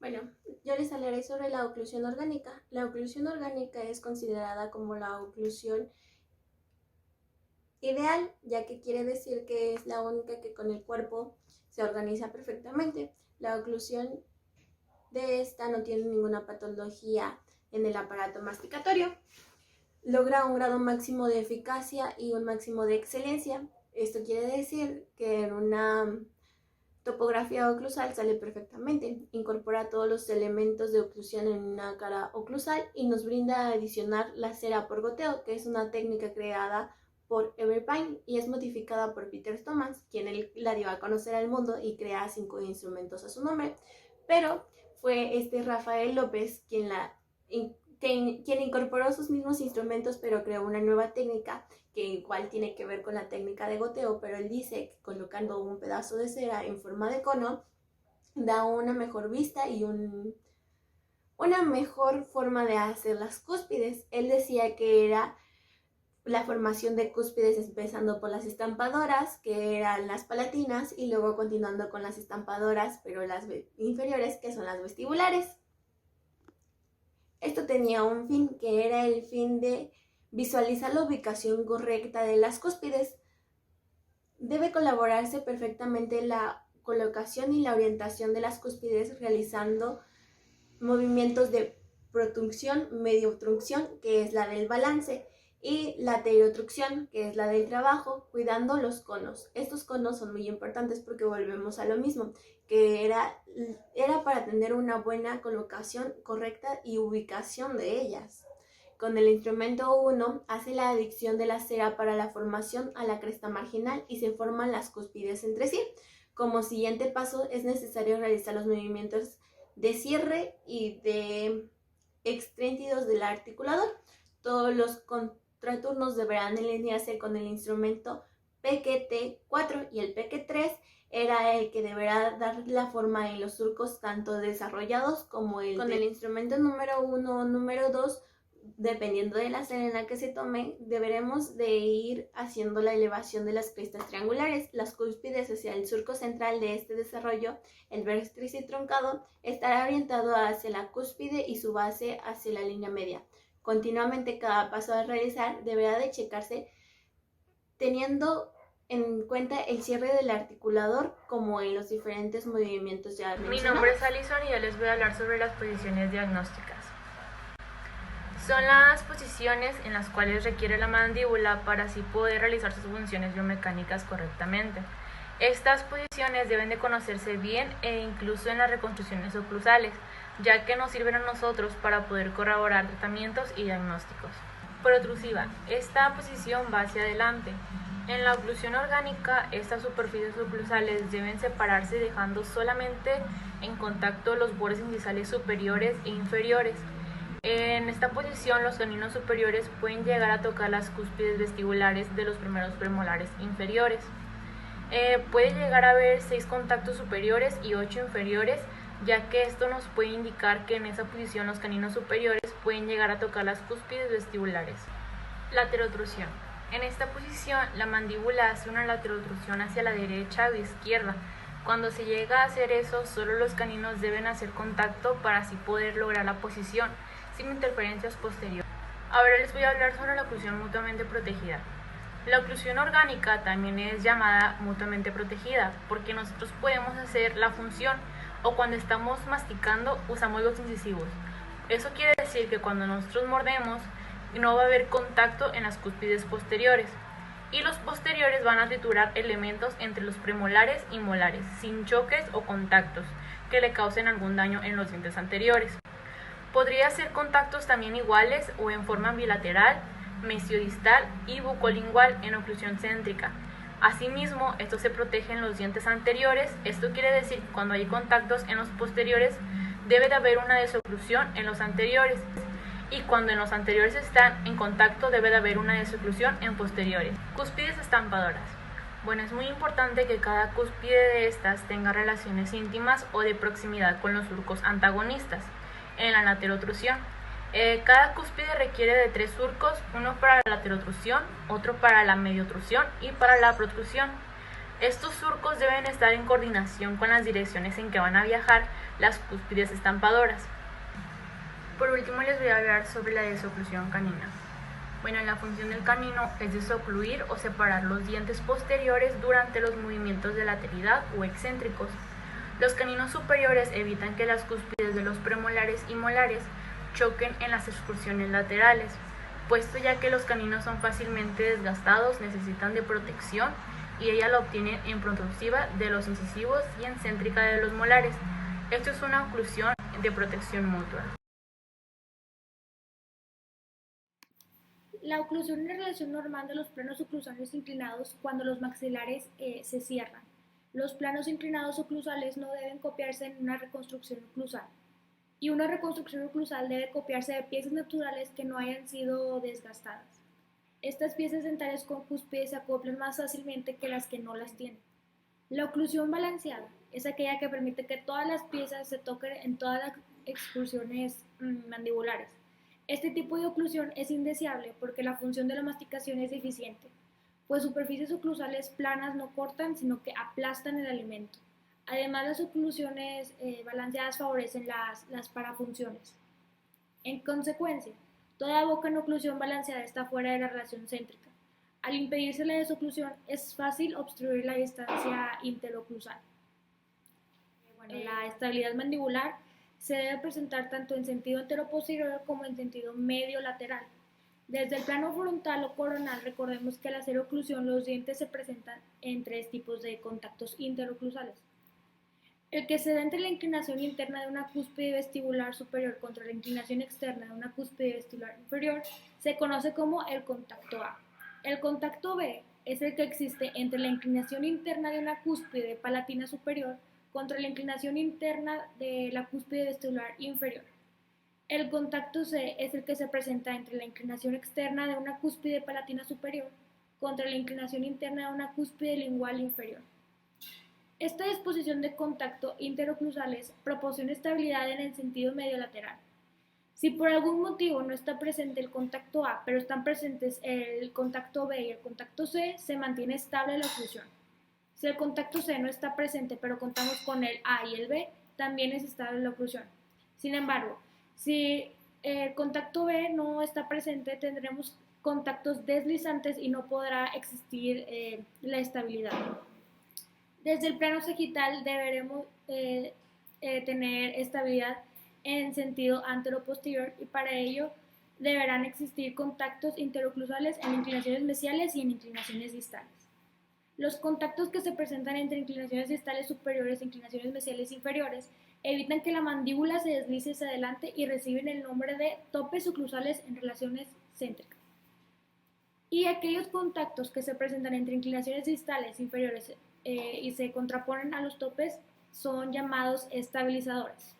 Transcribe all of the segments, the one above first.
Bueno, yo les hablaré sobre la oclusión orgánica. La oclusión orgánica es considerada como la oclusión ideal, ya que quiere decir que es la única que con el cuerpo se organiza perfectamente. La oclusión de esta no tiene ninguna patología en el aparato masticatorio. Logra un grado máximo de eficacia y un máximo de excelencia. Esto quiere decir que en una topografía oclusal sale perfectamente, incorpora todos los elementos de oclusión en una cara oclusal y nos brinda adicionar la cera por goteo, que es una técnica creada por Everpine y es modificada por Peter Thomas, quien la dio a conocer al mundo y crea 5 instrumentos a su nombre, pero fue Rafael López quien incorporó sus mismos instrumentos, pero creó una nueva técnica que igual tiene que ver con la técnica de goteo, pero él dice que colocando un pedazo de cera en forma de cono da una mejor vista y una mejor forma de hacer las cúspides. Él decía que era la formación de cúspides empezando por las estampadoras, que eran las palatinas, y luego continuando con las estampadoras, pero las inferiores, que son las vestibulares. Esto tenía un fin, que era el fin de visualizar la ubicación correcta de las cúspides. Debe colaborarse perfectamente la colocación y la orientación de las cúspides realizando movimientos de protrucción, mediotrucción, que es la del balance, y laterotrucción, que es la del trabajo, cuidando los conos. Estos conos son muy importantes porque volvemos a lo mismo, que era para tener una buena colocación correcta y ubicación de ellas. Con el instrumento 1 hace la adicción de la cera para la formación a la cresta marginal y se forman las cúspides entre sí. Como siguiente paso es necesario realizar los movimientos de cierre y de extréndidos del articulador. Todos los contraturnos deberán alinearse con el instrumento PQT4 y el PQ3 era el que deberá dar la forma en los surcos tanto desarrollados como con el instrumento número 1 o número 2. Dependiendo de la serena que se tome, deberemos de ir haciendo la elevación de las crestas triangulares. Las cúspides hacia el surco central de este desarrollo, el vértice truncado, estará orientado hacia la cúspide y su base hacia la línea media. Continuamente cada paso a realizar deberá de checarse teniendo en cuenta el cierre del articulador como en los diferentes movimientos ya mencionados. Mi nombre es Alison y yo les voy a hablar sobre las posiciones diagnósticas. Son las posiciones en las cuales requiere la mandíbula para así poder realizar sus funciones biomecánicas correctamente. Estas posiciones deben de conocerse bien e incluso en las reconstrucciones oclusales, ya que nos sirven a nosotros para poder corroborar tratamientos y diagnósticos. Protrusiva. Esta posición va hacia adelante. En la oclusión orgánica, estas superficies oclusales deben separarse dejando solamente en contacto los bordes incisales superiores e inferiores. En esta posición, los caninos superiores pueden llegar a tocar las cúspides vestibulares de los primeros premolares inferiores. Puede llegar a haber 6 contactos superiores y 8 inferiores, ya que esto nos puede indicar que en esa posición los caninos superiores pueden llegar a tocar las cúspides vestibulares. Laterotrusión. En esta posición, la mandíbula hace una laterotrusión hacia la derecha o izquierda. Cuando se llega a hacer eso, solo los caninos deben hacer contacto para así poder lograr la posición, sin interferencias posteriores. Ahora les voy a hablar sobre la oclusión mutuamente protegida. La oclusión orgánica también es llamada mutuamente protegida porque nosotros podemos hacer la función o cuando estamos masticando usamos los incisivos. Eso quiere decir que cuando nosotros mordemos no va a haber contacto en las cúspides posteriores y los posteriores van a triturar elementos entre los premolares y molares sin choques o contactos que le causen algún daño en los dientes anteriores. Podría ser contactos también iguales o en forma bilateral, mesiodistal y bucolingual en oclusión céntrica. Asimismo, esto se protege en los dientes anteriores. Esto quiere decir que cuando hay contactos en los posteriores, debe de haber una desoclusión en los anteriores. Y cuando en los anteriores están en contacto, debe de haber una desoclusión en posteriores. Cúspides estampadoras. Bueno, es muy importante que cada cúspide de estas tenga relaciones íntimas o de proximidad con los surcos antagonistas. En la laterotrusión, cada cúspide requiere de 3 surcos, uno para la laterotrusión, otro para la mediotrusión y para la protrusión. Estos surcos deben estar en coordinación con las direcciones en que van a viajar las cúspides estampadoras. Por último les voy a hablar sobre la desoclusión canina. Bueno, la función del canino es desocluir o separar los dientes posteriores durante los movimientos de lateralidad o excéntricos. Los caninos superiores evitan que las cúspides de los premolares y molares choquen en las excursiones laterales, puesto ya que los caninos son fácilmente desgastados, necesitan de protección y ella la obtiene en protrusiva de los incisivos y en céntrica de los molares. Esto es una oclusión de protección mutua. La oclusión es la relación normal de los planos oclusales inclinados cuando los maxilares se cierran. Los planos inclinados oclusales no deben copiarse en una reconstrucción oclusal. Y una reconstrucción oclusal debe copiarse de piezas naturales que no hayan sido desgastadas. Estas piezas dentales con cúspides se acoplan más fácilmente que las que no las tienen. La oclusión balanceada es aquella que permite que todas las piezas se toquen en todas las excursiones mandibulares. Este tipo de oclusión es indeseable porque la función de la masticación es deficiente, pues superficies oclusales planas no cortan, sino que aplastan el alimento. Además, las oclusiones balanceadas favorecen las parafunciones. En consecuencia, toda boca en oclusión balanceada está fuera de la relación céntrica. Al impedirse la desoclusión, es fácil obstruir la distancia interoclusal. La estabilidad mandibular se debe presentar tanto en sentido anteroposterior como en sentido medio-lateral. Desde el plano frontal o coronal, recordemos que al hacer oclusión los dientes se presentan en tres tipos de contactos interoclusales. El que se da entre la inclinación interna de una cúspide vestibular superior contra la inclinación externa de una cúspide vestibular inferior se conoce como el contacto A. El contacto B es el que existe entre la inclinación interna de una cúspide palatina superior contra la inclinación interna de la cúspide vestibular inferior. El contacto C es el que se presenta entre la inclinación externa de una cúspide palatina superior contra la inclinación interna de una cúspide lingual inferior. Esta disposición de contacto interoclusales proporciona estabilidad en el sentido medio-lateral. Si por algún motivo no está presente el contacto A, pero están presentes el contacto B y el contacto C, se mantiene estable la oclusión. Si el contacto C no está presente, pero contamos con el A y el B, también es estable la oclusión. Sin embargo, si el contacto B no está presente, tendremos contactos deslizantes y no podrá existir la estabilidad. Desde el plano sagital deberemos tener estabilidad en sentido anteroposterior y para ello deberán existir contactos interoclusales en inclinaciones mesiales y en inclinaciones distales. Los contactos que se presentan entre inclinaciones distales superiores e inclinaciones mesiales inferiores evitan que la mandíbula se deslice hacia adelante y reciben el nombre de topes oclusales en relaciones céntricas. Y aquellos contactos que se presentan entre inclinaciones distales inferiores y se contraponen a los topes son llamados estabilizadores.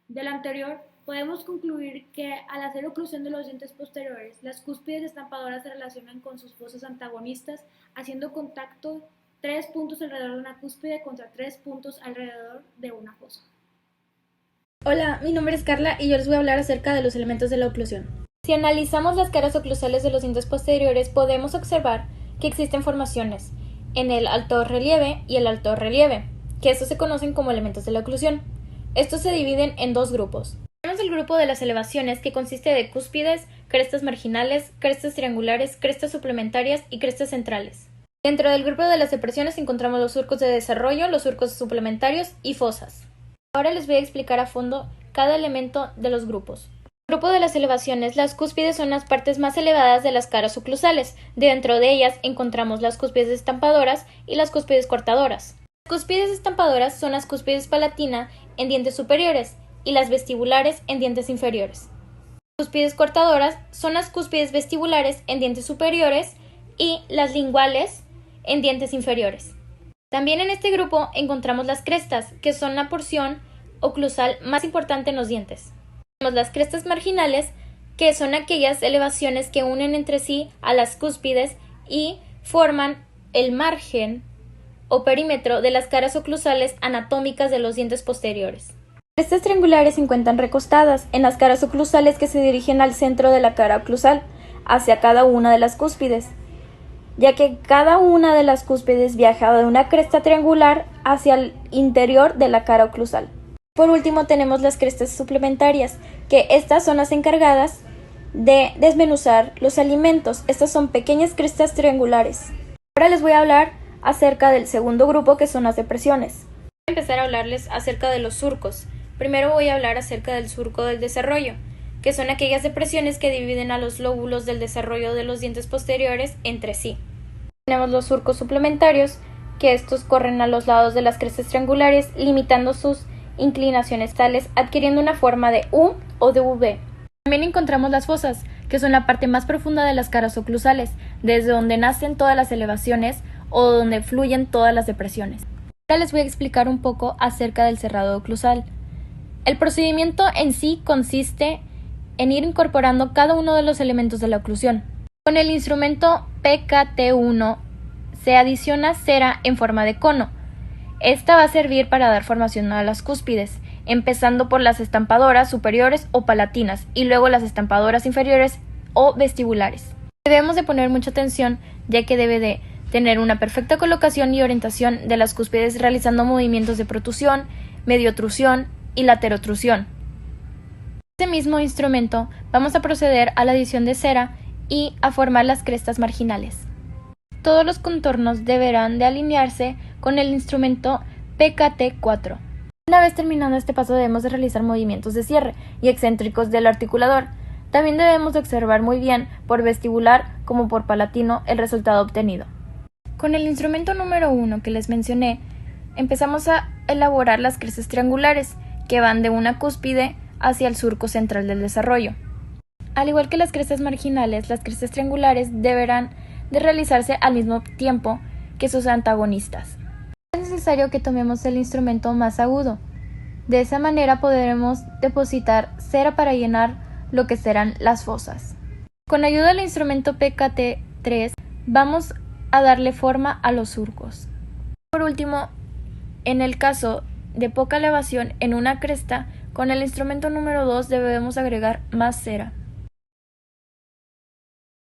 De lo anterior, podemos concluir que al hacer oclusión de los dientes posteriores, las cúspides estampadoras se relacionan con sus fosas antagonistas, haciendo contacto 3 puntos alrededor de una cúspide contra 3 puntos alrededor de una fosa. Hola, mi nombre es Carla y yo les voy a hablar acerca de los elementos de la oclusión. Si analizamos las caras oclusales de los dientes posteriores, podemos observar que existen formaciones en el alto relieve y el alto relieve, que estos se conocen como elementos de la oclusión. Estos se dividen en dos grupos. Tenemos el grupo de las elevaciones, que consiste de cúspides, crestas marginales, crestas triangulares, crestas suplementarias y crestas centrales. Dentro del grupo de las depresiones encontramos los surcos de desarrollo, los surcos suplementarios y fosas. Ahora les voy a explicar a fondo cada elemento de los grupos. En el grupo de las elevaciones, las cúspides son las partes más elevadas de las caras oclusales. Dentro de ellas encontramos las cúspides estampadoras y las cúspides cortadoras. Las cúspides estampadoras son las cúspides palatina en dientes superiores y las vestibulares en dientes inferiores. Las cúspides cortadoras son las cúspides vestibulares en dientes superiores y las linguales en dientes inferiores. También en este grupo encontramos las crestas, que son la porción oclusal más importante en los dientes. Tenemos las crestas marginales, que son aquellas elevaciones que unen entre sí a las cúspides y forman el margen o perímetro de las caras oclusales anatómicas de los dientes posteriores. Las crestas triangulares se encuentran recostadas en las caras oclusales que se dirigen al centro de la cara oclusal, hacia cada una de las cúspides. ya que cada una de las cúspides viaja de una cresta triangular hacia el interior de la cara oclusal. Por último tenemos las crestas suplementarias, que estas son las encargadas de desmenuzar los alimentos. Estas son pequeñas crestas triangulares. Ahora les voy a hablar acerca del segundo grupo, que son las depresiones. Voy a empezar a hablarles acerca de los surcos. Primero voy a hablar acerca del surco del desarrollo, que son aquellas depresiones que dividen a los lóbulos del desarrollo de los dientes posteriores entre sí. Tenemos los surcos suplementarios, que estos corren a los lados de las crestas triangulares, limitando sus inclinaciones tales, adquiriendo una forma de U o de V. También encontramos las fosas, que son la parte más profunda de las caras oclusales, desde donde nacen todas las elevaciones o donde fluyen todas las depresiones. Ahora les voy a explicar un poco acerca del cerrado oclusal. El procedimiento en sí consiste en ir incorporando cada uno de los elementos de la oclusión. Con el instrumento PKT1 se adiciona cera en forma de cono. Esta va a servir para dar formación a las cúspides, empezando por las estampadoras superiores o palatinas y luego las estampadoras inferiores o vestibulares. Debemos de poner mucha atención, ya que debe de tener una perfecta colocación y orientación de las cúspides, realizando movimientos de protrusión, mediotrusión y laterotrusión. Con este mismo instrumento vamos a proceder a la adición de cera y a formar las crestas marginales. Todos los contornos deberán de alinearse con el instrumento PKT4. Una vez terminando este paso debemos de realizar movimientos de cierre y excéntricos del articulador. También debemos de observar muy bien por vestibular como por palatino el resultado obtenido. Con el instrumento número 1 que les mencioné, empezamos a elaborar las crestas triangulares que van de una cúspide hacia el surco central del desarrollo. Al igual que las crestas marginales, las crestas triangulares deberán de realizarse al mismo tiempo que sus antagonistas. Es necesario que tomemos el instrumento más agudo. De esa manera podremos depositar cera para llenar lo que serán las fosas. Con ayuda del instrumento PKT3 vamos a darle forma a los surcos. Por último, en el caso de poca elevación en una cresta, con el instrumento número 2 debemos agregar más cera.